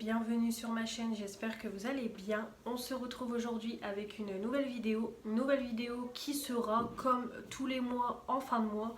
bienvenue sur ma chaîne, j'espère que vous allez bien. On se retrouve aujourd'hui avec une nouvelle vidéo qui sera comme tous les mois en fin de mois,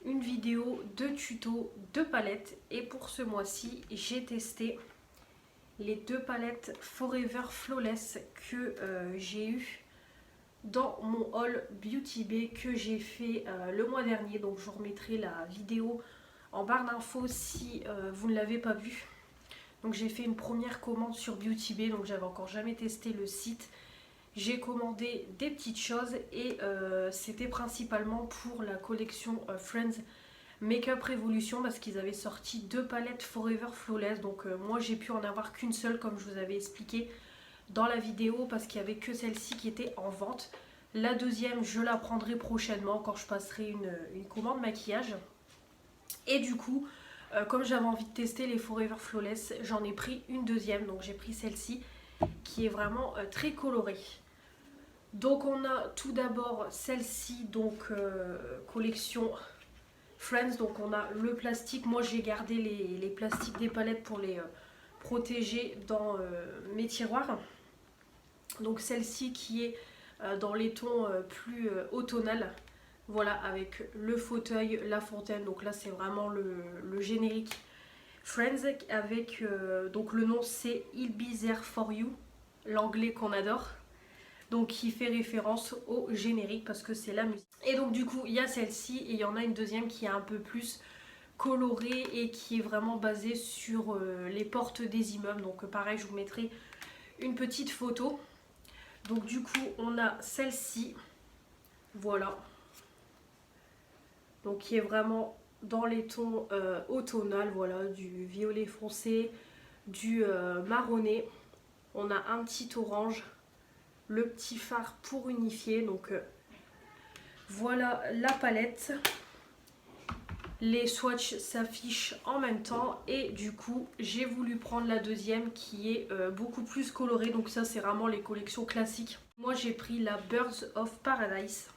une vidéo de tuto de palettes. Et pour ce mois-ci, j'ai testé les deux palettes Forever Flawless que j'ai eu dans mon haul Beauty Bay que j'ai fait le mois dernier. Donc je vous remettrai la vidéo en barre d'infos si vous ne l'avez pas vue. Donc j'ai fait une première commande sur Beauty Bay, donc j'avais encore jamais testé le site. J'ai commandé des petites choses et c'était principalement pour la collection Friends Makeup Revolution parce qu'ils avaient sorti deux palettes Forever Flawless. Donc moi j'ai pu en avoir qu'une seule comme je vous avais expliqué dans la vidéo parce qu'il n'y avait que celle-ci qui était en vente. La deuxième je la prendrai prochainement quand je passerai une commande maquillage. Et du coup, comme j'avais envie de tester les Forever Flawless, j'en ai pris une deuxième. Donc j'ai pris celle-ci qui est vraiment très colorée. Donc on a tout d'abord celle-ci, donc collection Friends. Donc on a le plastique. Moi j'ai gardé les plastiques des palettes pour les protéger dans mes tiroirs. Donc celle-ci qui est dans les tons plus automnal. Voilà, avec le fauteuil, la fontaine. Donc là c'est vraiment le générique Friends avec donc le nom c'est I'll Be There For You, l'anglais qu'on adore. Donc qui fait référence au générique parce que c'est la musique. Et donc du coup il y a celle-ci et il y en a une deuxième qui est un peu plus colorée et qui est vraiment basée sur les portes des immeubles. Donc pareil, je vous mettrai une petite photo. Donc du coup on a celle-ci, voilà, donc qui est vraiment dans les tons automnal, voilà, du violet foncé, du marronné. On a un petit orange, le petit fard pour unifier. Donc voilà la palette. Les swatchs s'affichent en même temps et du coup j'ai voulu prendre la deuxième qui est beaucoup plus colorée. Donc ça c'est vraiment les collections classiques. Moi j'ai pris la Birds of Paradise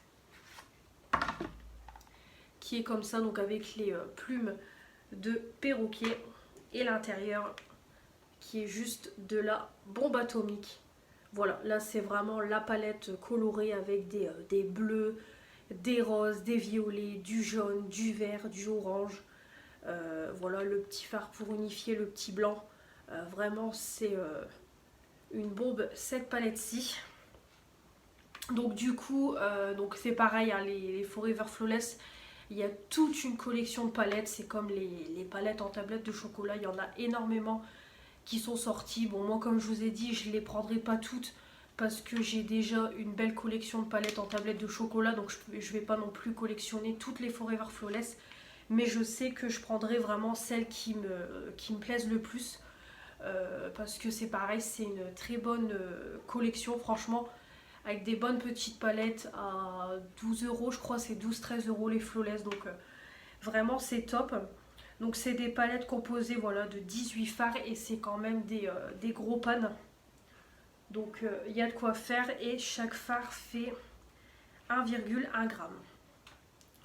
qui est comme ça, donc avec les plumes de perroquet et l'intérieur qui est juste de la bombe atomique. Voilà, là c'est vraiment la palette colorée avec des bleus, des roses, des violets, du jaune, du vert, du orange. Voilà le petit fard pour unifier, le petit blanc. Vraiment c'est une bombe cette palette-ci. Donc du coup, donc c'est pareil, hein, les Forever Flawless, il y a toute une collection de palettes. C'est comme les palettes en tablette de chocolat, il y en a énormément qui sont sorties. Bon, moi comme je vous ai dit, je ne les prendrai pas toutes parce que j'ai déjà une belle collection de palettes en tablette de chocolat. Donc je ne vais pas non plus collectionner toutes les Forever Flawless. Mais je sais que je prendrai vraiment celles qui me plaisent le plus. Parce que c'est pareil, c'est une très bonne collection franchement. Avec des bonnes petites palettes à 12 euros, je crois c'est 12-13 € les Flawless. Donc vraiment c'est top. Donc c'est des palettes composées, voilà, de 18 fards et c'est quand même des gros pannes. Donc il y a de quoi faire et chaque fard fait 1,1 g.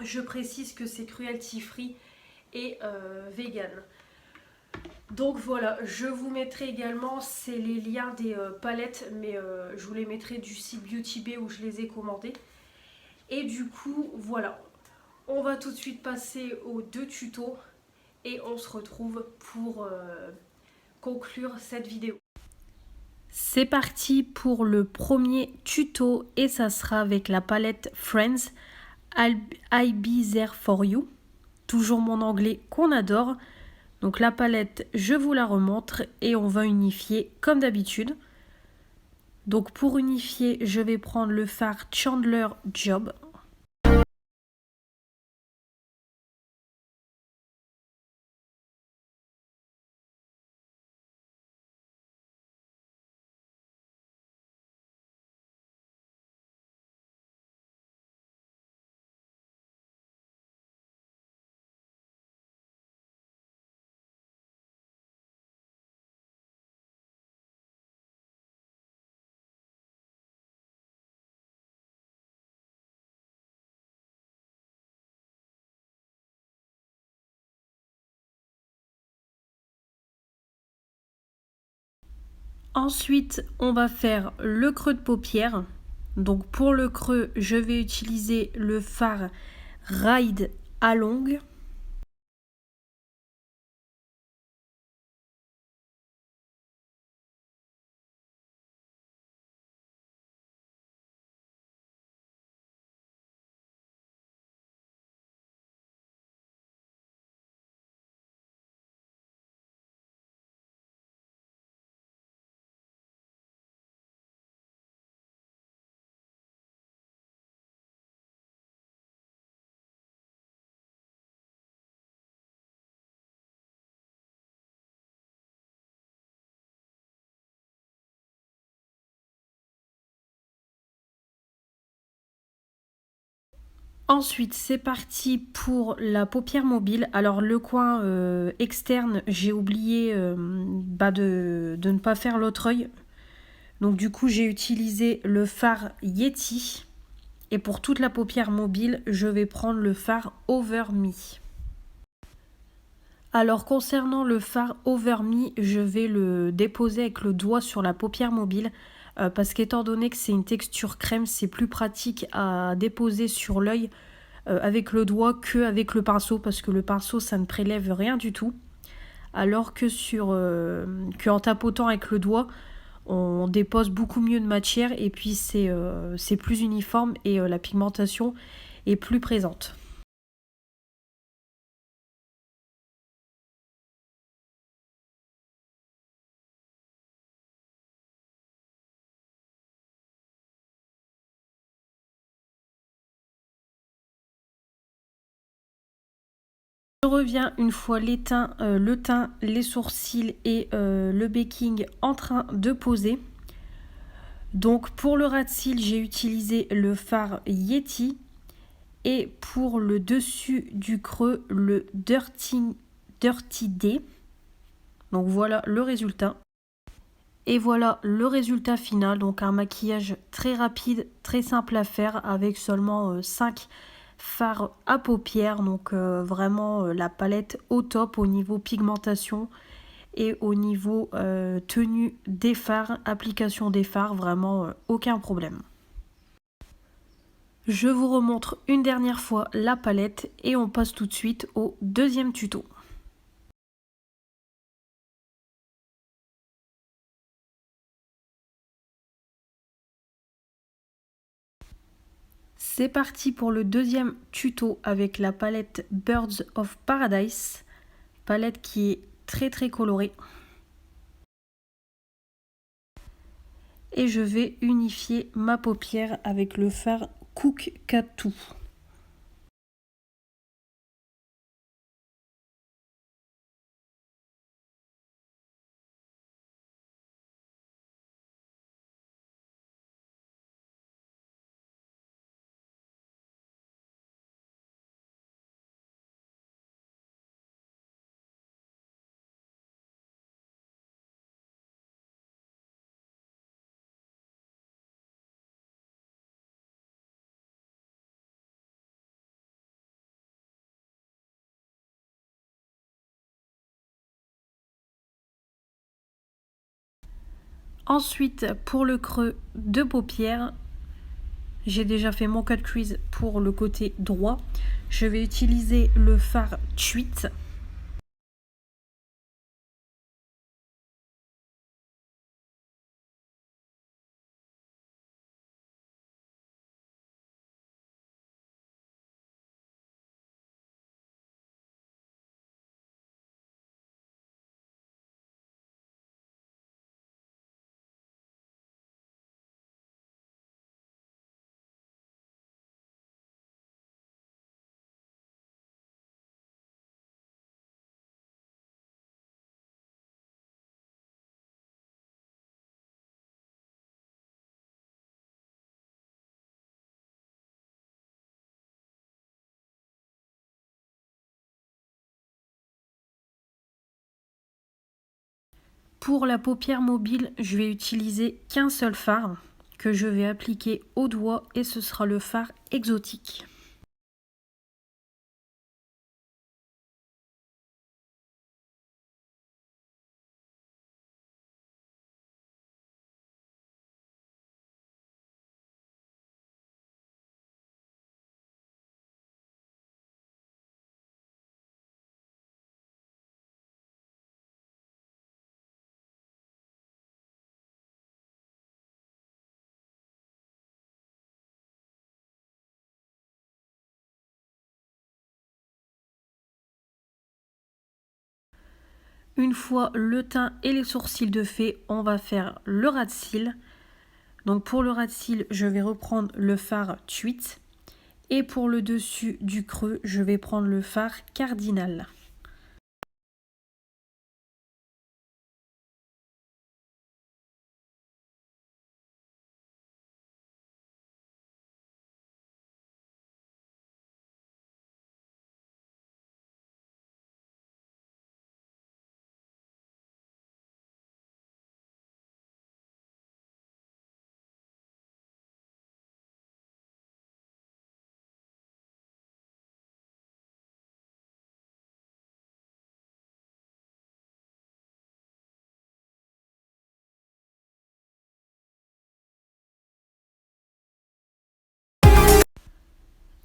Je précise que c'est cruelty free et vegan. Donc voilà, je vous mettrai également, c'est les liens des palettes, mais je vous les mettrai du site Beauty Bay où je les ai commandées. Et du coup, voilà, on va tout de suite passer aux deux tutos et on se retrouve pour conclure cette vidéo. C'est parti pour le premier tuto et ça sera avec la palette Friends I'll Be There For You. Toujours mon anglais qu'on adore. Donc la palette, je vous la remontre et on va unifier comme d'habitude. Donc pour unifier, je vais prendre le fard Chandler Job. Ensuite, on va faire le creux de paupière. Donc pour le creux, je vais utiliser le fard Ride Along. Ensuite, c'est parti pour la paupière mobile. Alors le coin externe, j'ai oublié de ne pas faire l'autre œil. Donc du coup, j'ai utilisé le fard Yeti. Et pour toute la paupière mobile, je vais prendre le fard Over Me. Alors concernant le fard Over Me, je vais le déposer avec le doigt sur la paupière mobile. Parce qu'étant donné que c'est une texture crème, c'est plus pratique à déposer sur l'œil avec le doigt qu'avec le pinceau, parce que le pinceau ça ne prélève rien du tout, alors que en tapotant avec le doigt on dépose beaucoup mieux de matière et puis c'est plus uniforme et la pigmentation est plus présente. Je reviens une fois l'étain, le teint, les sourcils et le baking en train de poser. Donc pour le ras de cils, j'ai utilisé le fard Yeti et pour le dessus du creux, le Dirty D. Donc voilà le résultat. Et voilà le résultat final. Donc un maquillage très rapide, très simple à faire avec seulement 5 fards à paupières. Donc vraiment la palette au top au niveau pigmentation et au niveau tenue des fards, application des fards, vraiment aucun problème. Je vous remontre une dernière fois la palette et on passe tout de suite au deuxième tuto. C'est parti pour le deuxième tuto avec la palette Birds of Paradise, palette qui est très très colorée. Et je vais unifier ma paupière avec le fard Cook Katou. Ensuite, pour le creux de paupière, j'ai déjà fait mon cut crease pour le côté droit. Je vais utiliser le fard Tweet. Pour la paupière mobile, je vais utiliser qu'un seul fard que je vais appliquer au doigt et ce sera le fard exotique. Une fois le teint et les sourcils de fait, on va faire le ras de cils. Donc pour le ras de cils, je vais reprendre le fard Tweet. Et pour le dessus du creux, je vais prendre le fard Cardinal.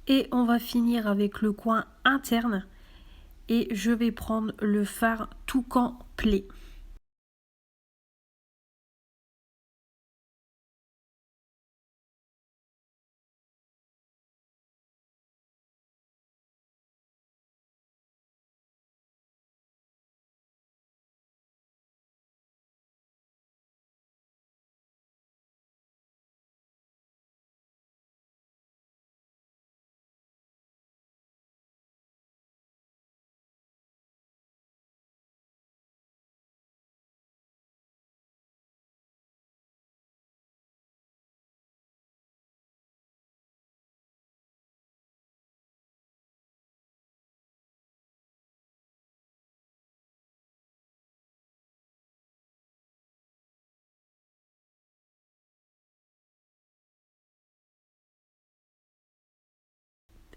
Et on va finir avec le coin interne. Et je vais prendre le fard Toucan Play.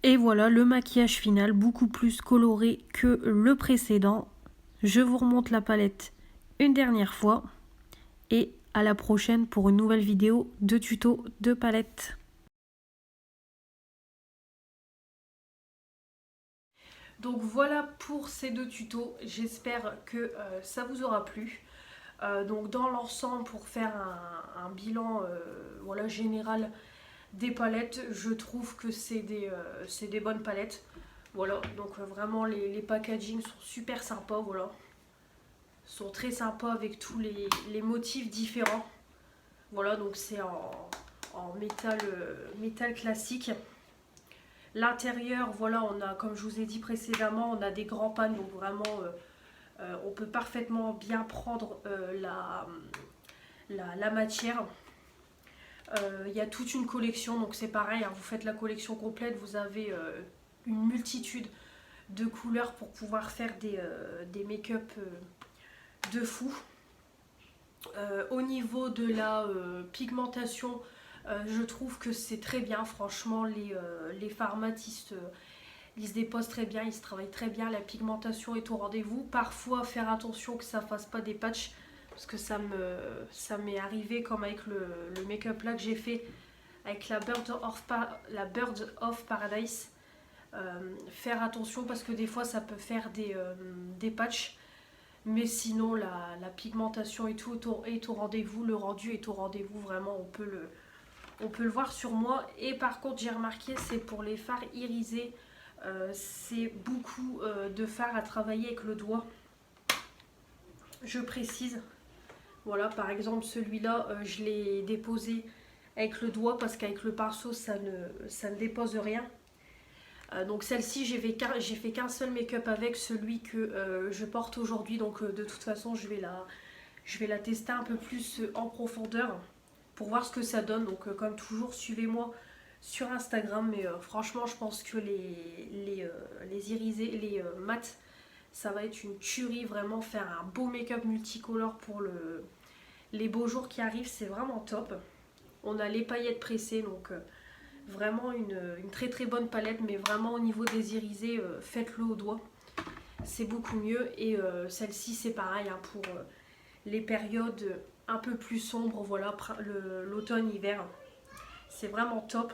Et voilà le maquillage final, beaucoup plus coloré que le précédent. Je vous remonte la palette une dernière fois. Et à la prochaine pour une nouvelle vidéo de tuto de palette. Donc voilà pour ces deux tutos, j'espère que ça vous aura plu. Donc dans l'ensemble, pour faire un bilan voilà, général des palettes, je trouve que c'est des bonnes palettes. Voilà, donc vraiment les packaging sont super sympas, voilà. Sont très sympas avec tous les motifs différents. Voilà, donc c'est en métal, métal classique. L'intérieur, voilà, on a, comme je vous ai dit précédemment, on a des grands pannes, donc vraiment, on peut parfaitement bien prendre la matière. Il y a toute une collection, donc c'est pareil, hein, vous faites la collection complète, vous avez une multitude de couleurs pour pouvoir faire des make-up de fou. Au niveau de la pigmentation, je trouve que c'est très bien, franchement, les pharmacistes, ils se déposent très bien, ils se travaillent très bien, la pigmentation est au rendez-vous. Parfois, faire attention que ça ne fasse pas des patchs, parce que ça m'est arrivé comme avec le make-up là que j'ai fait avec la Bird of Paradise. Faire attention parce que des fois ça peut faire des patchs. Mais sinon, la pigmentation et tout est au rendez-vous, le rendu est au rendez-vous, vraiment, on peut le voir sur moi. Et par contre, j'ai remarqué, c'est pour les fards irisés, c'est beaucoup de fards à travailler avec le doigt. Je précise, voilà, par exemple, celui-là, je l'ai déposé avec le doigt parce qu'avec le pinceau, ça ne dépose rien. Donc celle-ci, j'ai fait qu'un seul make-up avec, celui que je porte aujourd'hui. Donc de toute façon, je vais la tester un peu plus en profondeur pour voir ce que ça donne. Donc comme toujours, suivez-moi sur Instagram. Mais franchement, je pense que les irisés, les mats, ça va être une tuerie. Vraiment faire un beau make-up multicolore pour les beaux jours qui arrivent. C'est vraiment top. On a les paillettes pressées, donc... vraiment une très très bonne palette, mais vraiment au niveau des irisés, faites-le au doigt, c'est beaucoup mieux. Et celle-ci c'est pareil, hein, pour les périodes un peu plus sombres, voilà, l'automne-hiver, c'est vraiment top.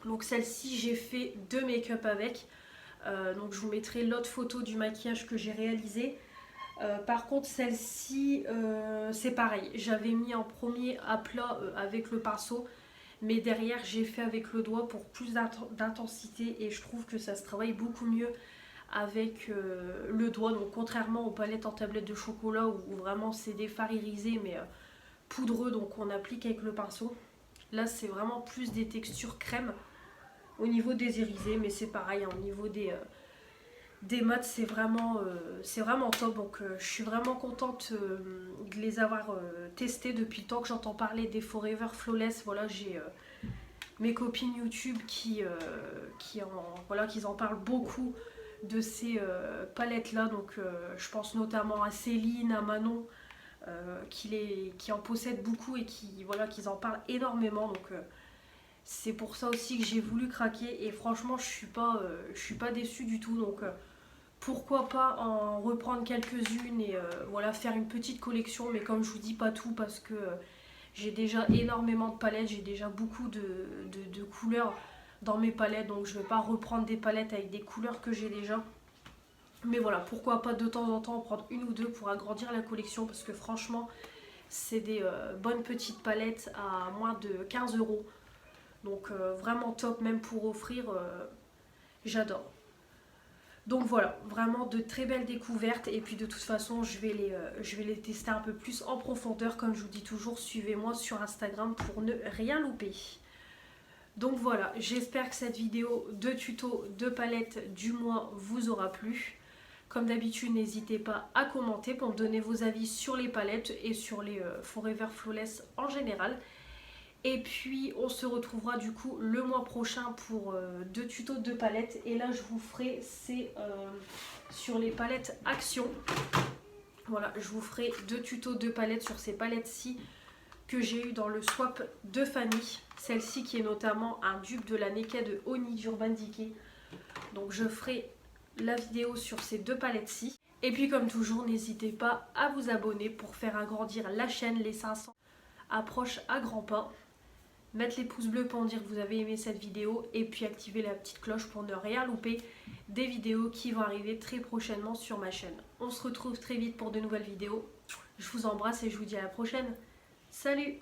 Donc celle-ci j'ai fait deux make-up avec, donc je vous mettrai l'autre photo du maquillage que j'ai réalisé. Par contre celle-ci c'est pareil, j'avais mis en premier à plat avec le pinceau, mais derrière j'ai fait avec le doigt pour plus d'intensité et je trouve que ça se travaille beaucoup mieux avec le doigt, donc contrairement aux palettes en tablette de chocolat où vraiment c'est des fards irisés mais poudreux, donc on applique avec le pinceau. Là c'est vraiment plus des textures crème au niveau des irisés, mais c'est pareil, hein, au niveau des mat, c'est vraiment top. Donc je suis vraiment contente de les avoir testés depuis le temps que j'entends parler des Forever Flawless. Voilà, j'ai mes copines YouTube qui en parlent beaucoup de ces palettes là. Donc je pense notamment à Céline, à Manon, qui en possèdent beaucoup et qu'ils en parlent énormément. Donc c'est pour ça aussi que j'ai voulu craquer et franchement je suis pas déçue du tout. Donc pourquoi pas en reprendre quelques-unes et faire une petite collection, mais comme je vous dis, pas tout parce que j'ai déjà énormément de palettes, j'ai déjà beaucoup de couleurs dans mes palettes, donc je ne vais pas reprendre des palettes avec des couleurs que j'ai déjà. Mais voilà, pourquoi pas de temps en temps en prendre une ou deux pour agrandir la collection, parce que franchement, c'est des bonnes petites palettes à moins de 15 euros. Donc vraiment top, même pour offrir, j'adore. Donc voilà, vraiment de très belles découvertes et puis de toute façon je vais les tester un peu plus en profondeur. Comme je vous dis toujours, suivez-moi sur Instagram pour ne rien louper. Donc voilà, j'espère que cette vidéo de tuto de palette du mois vous aura plu. Comme d'habitude, n'hésitez pas à commenter pour me donner vos avis sur les palettes et sur les Forever Flawless en général. Et puis on se retrouvera du coup le mois prochain pour deux tutos de palettes. Et là je vous ferai sur les palettes Action. Voilà, je vous ferai deux tutos de palettes sur ces palettes-ci que j'ai eu dans le swap de Fanny. Celle-ci qui est notamment un dupe de la Naked Honey d'Urban Decay. Donc je ferai la vidéo sur ces deux palettes-ci. Et puis comme toujours, n'hésitez pas à vous abonner pour faire agrandir la chaîne. Les 500 approchent à grands pas. Mettre les pouces bleus pour me dire que vous avez aimé cette vidéo et puis activer la petite cloche pour ne rien louper des vidéos qui vont arriver très prochainement sur ma chaîne. On se retrouve très vite pour de nouvelles vidéos. Je vous embrasse et je vous dis à la prochaine. Salut!